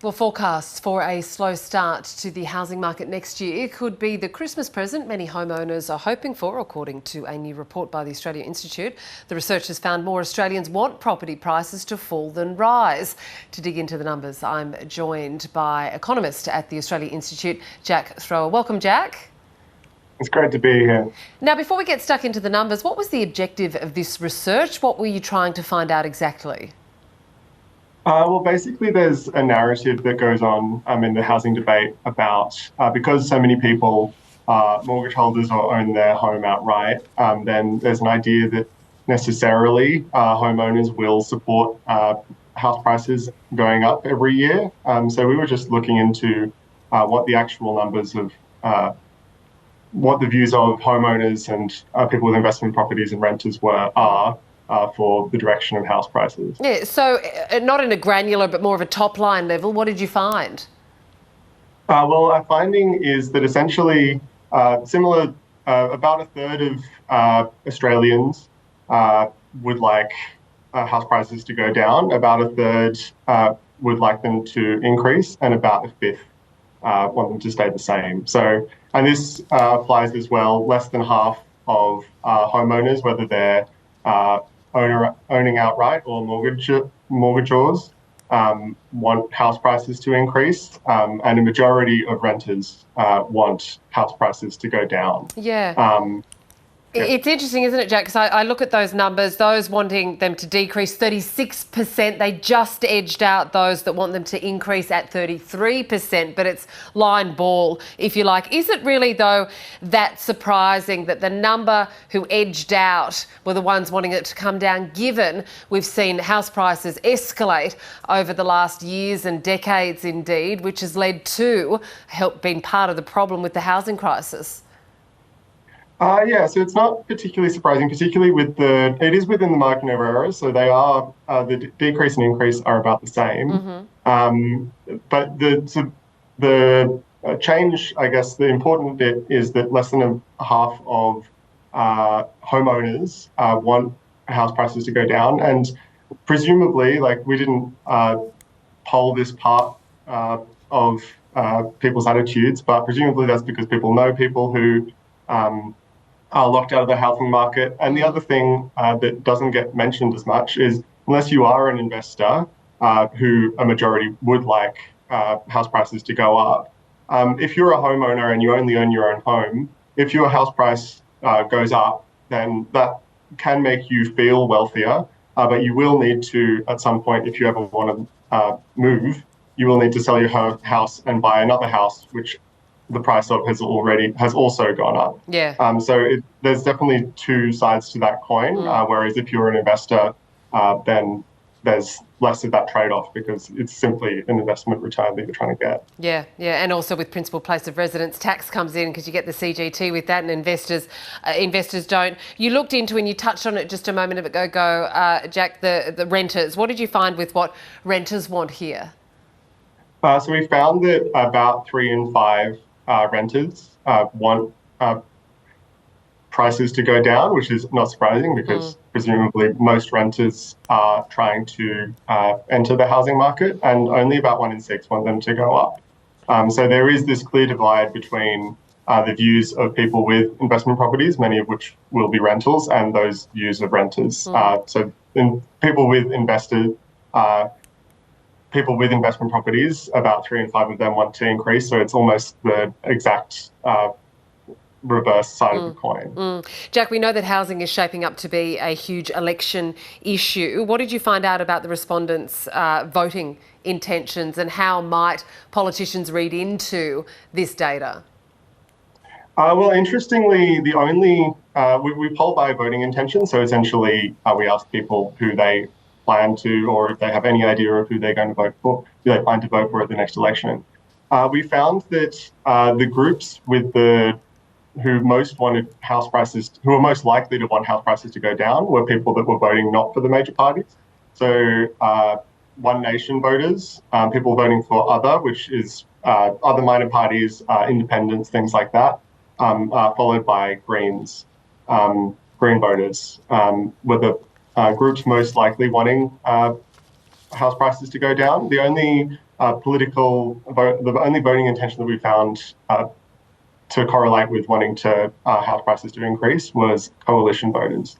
Well, forecasts for a slow start to the housing market next year could be the Christmas present many homeowners are hoping for, according to a new report by the Australia Institute. The research has found more Australians want property prices to fall than rise. To dig into the numbers, I'm joined by economist at the Australia Institute, Jack Thrower. Welcome, Jack. It's great to be here. Now, before we get stuck into the numbers, what was the objective of this research? What were you trying to find out exactly? Well, basically, there's a narrative that goes on in the housing debate about because so many people are mortgage holders or own their home outright, then there's an idea that necessarily homeowners will support house prices going up every year. So we were just looking into what the actual numbers of what the views of homeowners and people with investment properties and renters are for the direction of house prices. Yeah, so not in a granular, but more of a top line level, what did you find? Well, our finding is that essentially about a third of Australians would like house prices to go down, about a third would like them to increase, and about a fifth want them to stay the same. So, and this applies as well. Less than half of homeowners, whether they're owning outright or mortgagors, want house prices to increase, and a majority of renters want house prices to go down. Yeah. It's interesting, isn't it, Jack? Because I look at those numbers, those wanting them to decrease 36%, they just edged out those that want them to increase at 33%, but it's line ball, if you like. Is it really, though, that surprising that the number who edged out were the ones wanting it to come down, given we've seen house prices escalate over the last years and decades indeed, which has led to being part of the problem with the housing crisis? So it's not particularly surprising, particularly it is within the margin of error, so they are, the decrease and increase are about the same. But the change, I guess, the important bit is that less than half of homeowners want house prices to go down. And presumably, we didn't poll this part of people's attitudes, but presumably that's because people know people who are locked out of the housing market. And the other thing that doesn't get mentioned as much is, unless you are an investor who a majority would like house prices to go up, if you're a homeowner and you only own your own home, if your house price goes up, then that can make you feel wealthier, but you will need to, at some point, if you ever want to move, you will need to sell your house and buy another house, which the price of has also gone up. Yeah. There's definitely two sides to that coin. Whereas if you're an investor, then there's less of that trade-off because it's simply an investment return that you're trying to get. Yeah, and also with principal place of residence tax comes in because you get the CGT with that, and investors don't. You looked into, and you touched on it just a moment ago, Jack, the renters. What did you find with what renters want here? So we found that about 3 in 5 renters want prices to go down, which is not surprising because presumably most renters are trying to enter the housing market, and only about 1 in 6 want them to go up. So there is this clear divide between the views of people with investment properties, many of which will be rentals, and those views of renters. So people with investment properties, about 3 in 5 of them want to increase. So it's almost the exact reverse side of the coin. Jack, we know that housing is shaping up to be a huge election issue. What did you find out about the respondents' voting intentions, and how might politicians read into this data? Well, interestingly, the only we poll by voting intention. So essentially, we ask people who they plan to, or if they have any idea of who they're going to vote for, who they plan to vote for at the next election. We found that the groups who most wanted house prices, who were most likely to want house prices to go down, were people that were voting not for the major parties. So One Nation voters, people voting for other, which is other minor parties, independents, things like that, followed by Greens. Green voters were the groups most likely wanting house prices to go down. The only political vote. The only voting intention that we found to correlate with wanting to house prices to increase was coalition voters.